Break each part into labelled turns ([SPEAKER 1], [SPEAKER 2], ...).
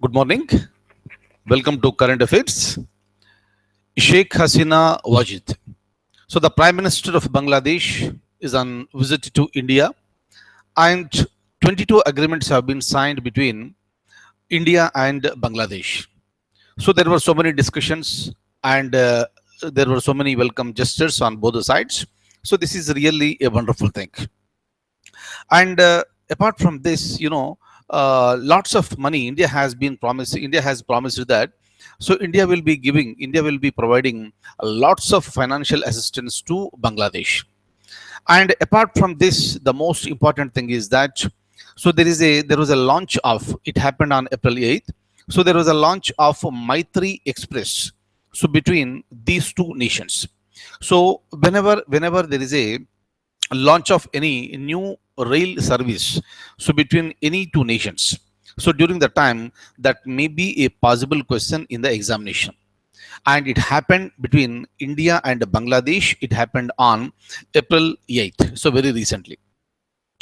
[SPEAKER 1] Good morning. Welcome to Current Affairs. Sheikh Hasina Wajid. So, the Prime Minister of Bangladesh is on visit to India, and 22 agreements have been signed between India and Bangladesh. So, there were so many discussions and there were so many welcome gestures on both the sides. So, this is really a wonderful thing. And apart from this, lots of money India has been promised. India has promised that. So India will be providing lots of financial assistance to Bangladesh. And apart from this, the most important thing is that there was a launch of, it happened on April 8th. So there was a launch of Maitri Express. So between these two nations. So whenever there is a launch of any new rail service, so between any two nations, so during the time that may be a possible question in the examination, and it happened between India and Bangladesh. It happened on April 8th, so very recently,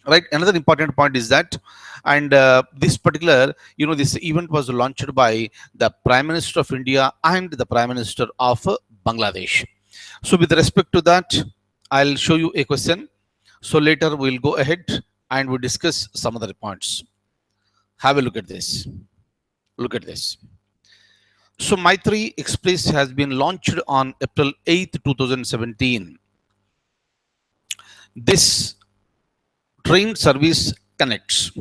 [SPEAKER 1] right? Another important point is that, and this particular, this event was launched by the Prime Minister of India and the Prime Minister of Bangladesh. So with respect to that, I'll show you a question. So later we'll go ahead and we discuss some other points. Have a look at this. Look at this. So Maitri Express has been launched on April 8th, 2017. This train service connects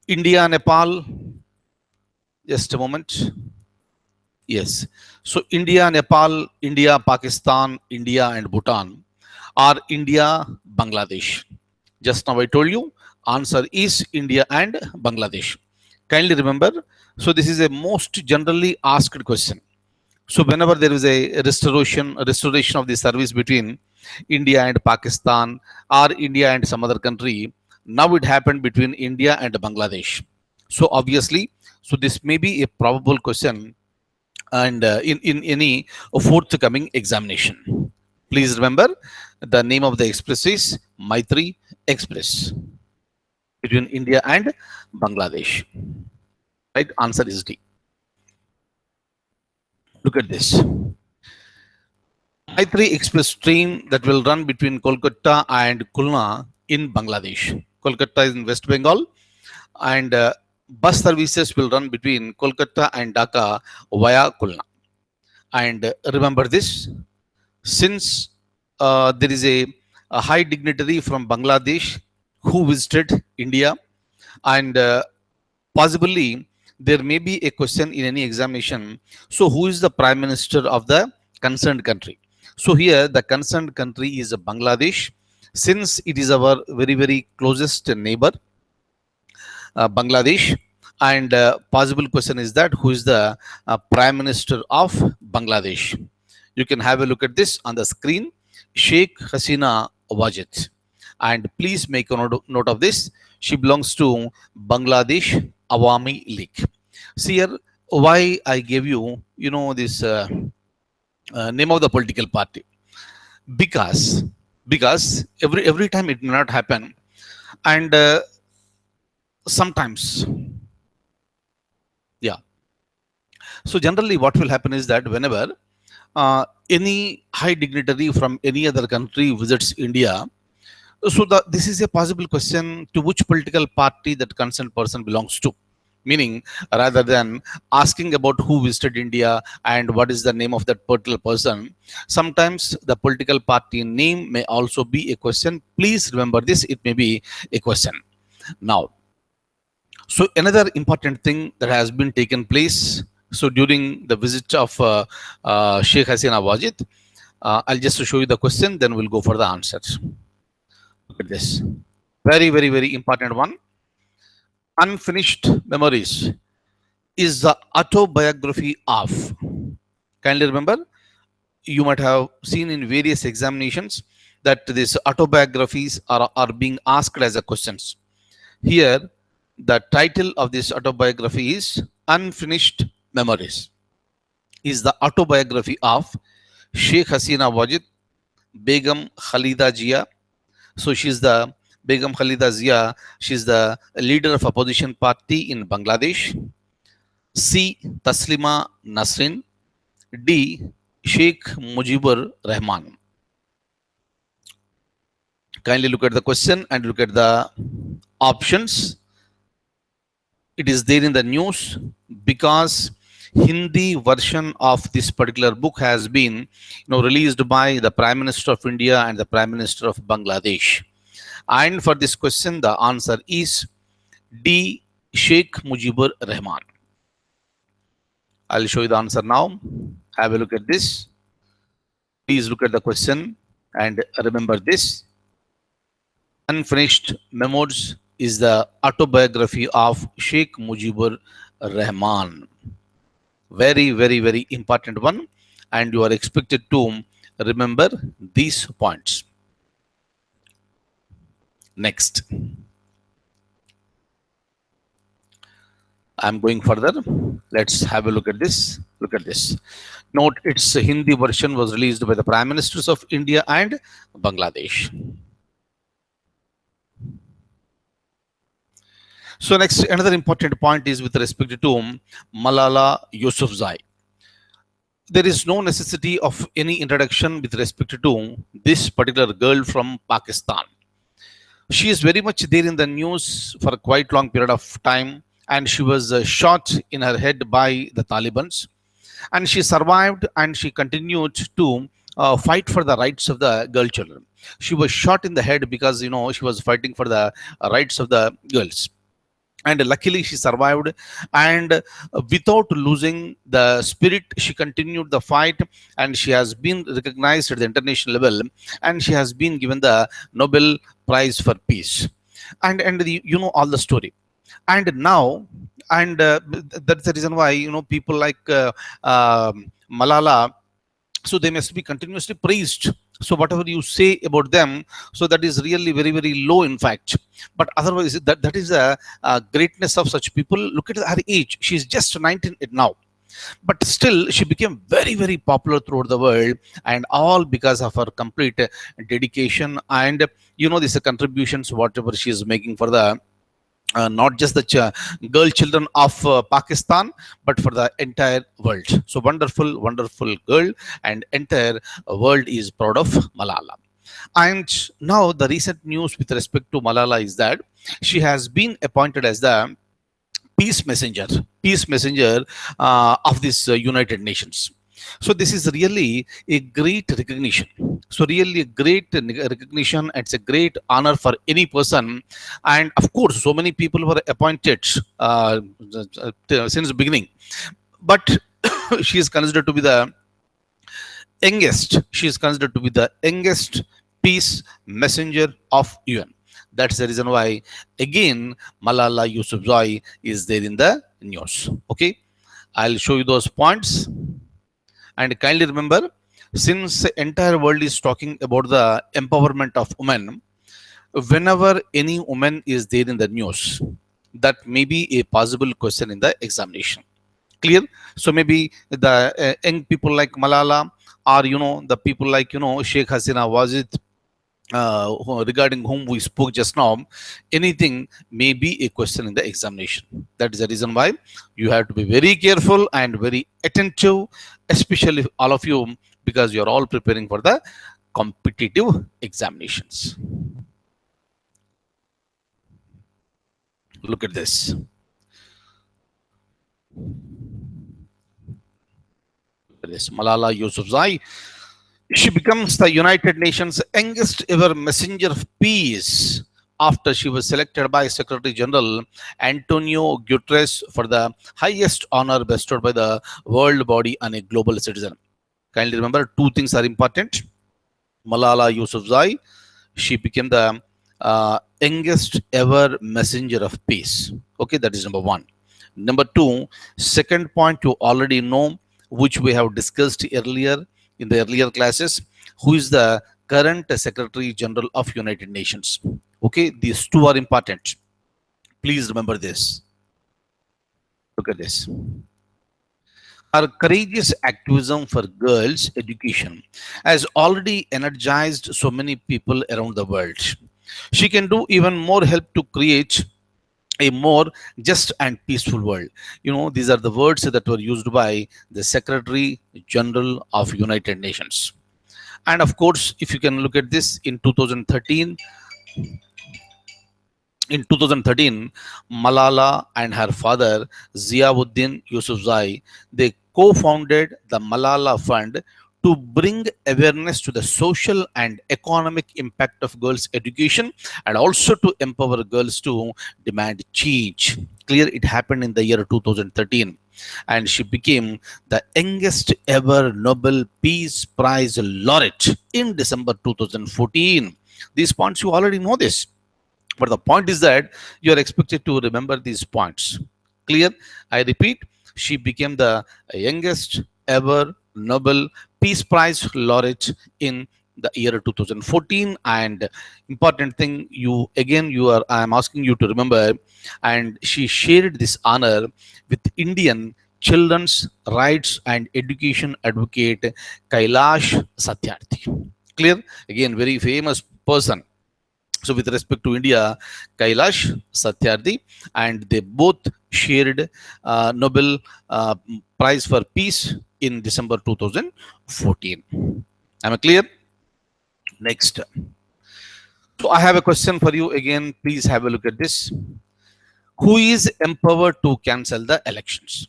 [SPEAKER 1] India, Nepal. Just a moment. Yes. So India, Nepal, India, Pakistan, India and Bhutan, or India, Bangladesh. Just now I told you, answer is India and Bangladesh. Kindly remember, so this is a most generally asked question. So whenever there is a restoration of the service between India and Pakistan or India and some other country, now it happened between India and Bangladesh. So obviously, so this may be a probable question and in any forthcoming examination. Please remember, the name of the express is Maitri Express between India and Bangladesh. Right? Answer is D. Look at this. Maitri Express train that will run between Kolkata and Khulna in Bangladesh. Kolkata is in West Bengal, and bus services will run between Kolkata and Dhaka via Khulna. And remember this, since there is a high dignitary from Bangladesh who visited India, and possibly there may be a question in any examination. So who is the Prime Minister of the concerned country? So here the concerned country is Bangladesh, since it is our very, very closest neighbor, Bangladesh. And possible question is that who is the Prime Minister of Bangladesh? You can have a look at this on the screen, Sheikh Hasina Wajid. And please make a note of this. She belongs to Bangladesh Awami League. See here, why I gave you, this name of the political party. Because every time it may not happen, and sometimes, yeah. So generally, what will happen is that whenever any high dignitary from any other country visits India, so this is a possible question to which political party that concerned person belongs to. Meaning, rather than asking about who visited India and what is the name of that particular person, sometimes the political party name may also be a question. Please remember this, it may be a question. Now, so another important thing that has been taken place, so during the visit of Sheikh Hasina Wajid, I'll just show you the question, then we'll go for the answers. Look at this. Very, very, very important one. Unfinished Memories is the autobiography of. Kindly remember, you might have seen in various examinations that these autobiographies are being asked as a questions. Here, the title of this autobiography is Unfinished Memories. Is the autobiography of Sheikh Hasina Wajid, Begum Khalida Jia. So she's the Begum Khalida Zia. She's the leader of opposition party in Bangladesh. C. Taslima Nasrin. D. Sheikh Mujibur Rahman. Kindly look at the question and look at the options. It is there in the news because Hindi version of this particular book has been released by the Prime Minister of India and the Prime Minister of Bangladesh. And for this question, the answer is D. Sheikh Mujibur Rahman. I'll show you the answer now. Have a look at this. Please look at the question and remember this. Unfinished Memoirs is the autobiography of Sheikh Mujibur Rahman. Very, very, very important one. And you are expected to remember these points. Next. I'm going further. Let's have a look at this. Look at this. Note its Hindi version was released by the Prime Ministers of India and Bangladesh. So next, another important point is with respect to Malala Yousafzai. There is no necessity of any introduction with respect to this particular girl from Pakistan. She is very much there in the news for a quite long period of time, and she was shot in her head by the Taliban, and she survived and she continued to fight for the rights of the girl children. She was shot in the head because she was fighting for the rights of the girls, and luckily she survived, and without losing the spirit she continued the fight, and she has been recognized at the international level, and she has been given the Nobel Prize for Peace. And all the story. And now, and that's the reason why people like Malala, so they must be continuously praised. So whatever you say about them, so that is really very, very low in fact. But otherwise, that is a greatness of such people. Look at her age. She's just 19 now. But still, she became very, very popular throughout the world, and all because of her complete dedication and these contributions, whatever she is making for the not just the girl children of Pakistan, but for the entire world. So wonderful, wonderful girl, and entire world is proud of Malala. And now the recent news with respect to Malala is that she has been appointed as the peace messenger of this United Nations. So this is really a great recognition. So really a great recognition. It's a great honor for any person. And of course, so many people were appointed since the beginning. But she is considered to be the youngest. She is considered to be the youngest peace messenger of UN. That's the reason why, again, Malala Yousafzai is there in the news. Okay, I'll show you those points. And kindly remember, since the entire world is talking about the empowerment of women, whenever any woman is there in the news, that may be a possible question in the examination. Clear? So maybe the young people like Malala, or the people like Sheikh Hasina Wajid, regarding whom we spoke just now, anything may be a question in the examination. That is the reason why you have to be very careful and very attentive, especially all of you, because you are all preparing for the competitive examinations. Look at this. Malala Yousafzai. She becomes the United Nations youngest ever messenger of peace after she was selected by Secretary General Antonio Guterres for the highest honor bestowed by the world body on a global citizen. Kindly remember, two things are important. Malala Yousafzai, she became the youngest ever messenger of peace. Okay, that is number one. Number two, second point you already know, which we have discussed earlier in the earlier classes, who is the current Secretary General of United Nations. Okay, these two are important. Please remember this. Look at this. Her courageous activism for girls' education has already energized so many people around the world. She can do even more help to create a more just and peaceful world. These are the words that were used by the Secretary General of United Nations. And of course, if you can look at this, in 2013, Malala and her father Ziauddin Yousafzai, they co-founded the Malala Fund to bring awareness to the social and economic impact of girls' education, and also to empower girls to demand change. Clear, it happened in the year 2013, and she became the youngest ever Nobel Peace Prize laureate in December 2014. These points you already know this, but the point is that you are expected to remember these points. Clear? I repeat, she became the youngest ever Nobel Peace Prize laureate in the year 2014. And important thing, I am asking you to remember, and she shared this honor with Indian children's rights and education advocate Kailash Satyarthi. Clear? Again, very famous person. So with respect to India, Kailash Satyarthi, and they both shared Nobel Prize for Peace in December 2014. Am I clear? Next. So I have a question for you again. Please have a look at this. Who is empowered to cancel the elections?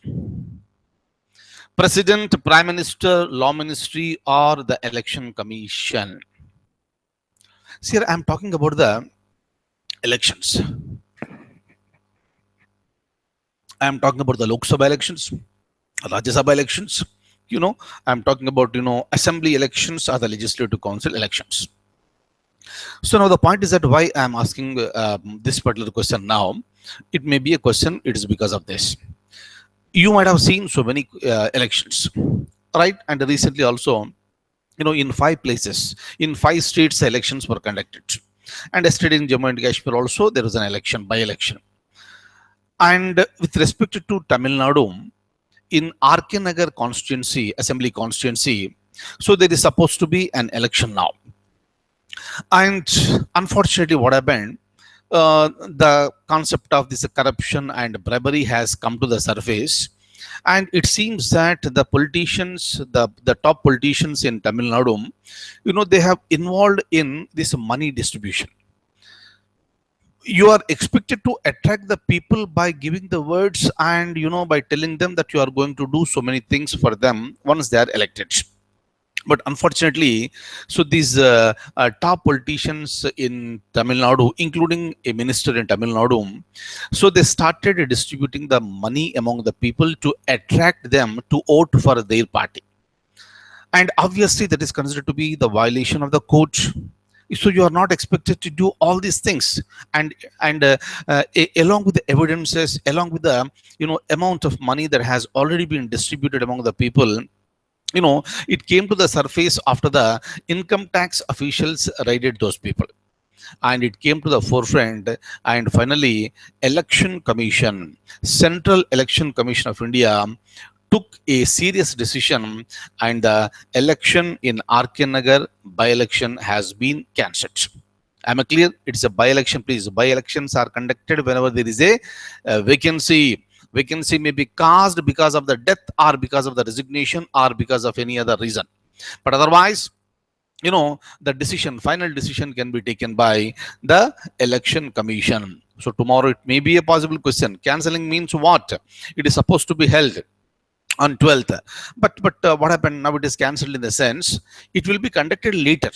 [SPEAKER 1] President, Prime Minister, Law Ministry, or the Election Commission? See, here I am talking about the elections. I am talking about the Lok Sabha elections, Rajya Sabha elections. I am talking about, assembly elections or the legislative council elections. So now the point is that why I am asking this particular question now. It may be a question, it is because of this. You might have seen so many elections, right? And recently also, in 5 places, in 5 states, elections were conducted. And yesterday in Jammu and Kashmir also, there was an election, by-election. And with respect to Tamil Nadu, in RK Nagar constituency, assembly constituency, so there is supposed to be an election now. And unfortunately, what happened, the concept of this corruption and bribery has come to the surface. And it seems that the politicians, the top politicians in Tamil Nadu, they have involved in this money distribution. You are expected to attract the people by giving the words and, by telling them that you are going to do so many things for them once they are elected. But unfortunately, so these top politicians in Tamil Nadu, including a minister in Tamil Nadu, so they started distributing the money among the people to attract them to vote for their party. And obviously, that is considered to be the violation of the code. So you are not expected to do all these things, and along with the evidences, along with the amount of money that has already been distributed among the people, it came to the surface after the income tax officials raided those people, and it came to the forefront. And finally, Central Election Commission of India took a serious decision, and the election in RK Nagar by-election has been cancelled. Am I clear? It's a by-election, please. By-elections are conducted whenever there is a vacancy. Vacancy may be caused because of the death, or because of the resignation, or because of any other reason. But otherwise, the final decision can be taken by the Election Commission. So tomorrow it may be a possible question. Cancelling means what? It is supposed to be held on 12th, but what happened now? It is cancelled in the sense it will be conducted later.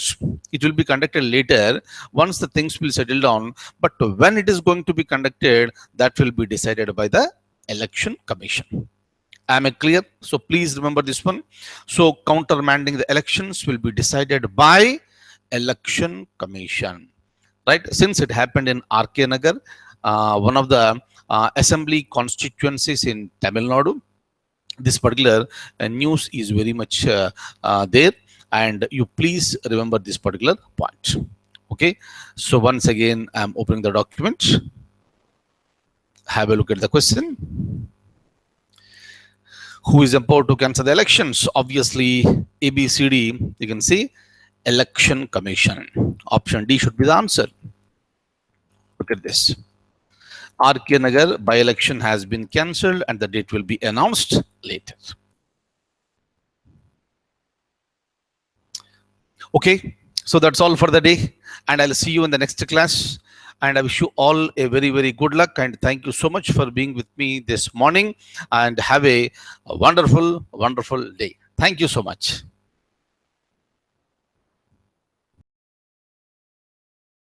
[SPEAKER 1] It will be conducted later once the things will settle down. But when it is going to be conducted, that will be decided by the Election Commission. Am I clear? So please remember this one. So countermanding the elections will be decided by Election Commission, right? Since it happened in RK Nagar, one of the assembly constituencies in Tamil Nadu, this particular news is very much there, and you please remember this particular point. Okay, so once again I'm opening the document. Have a look at the question. Who is empowered to cancel the elections? Obviously, ABCD, you can see Election Commission. Option D should be the answer. Look at this. RK Nagar by-election has been cancelled and the date will be announced later. Okay, so that's all for the day, and I'll see you in the next class. And I wish you all a very, very good luck. And thank you so much for being with me this morning. And have a wonderful, wonderful day. Thank you so much.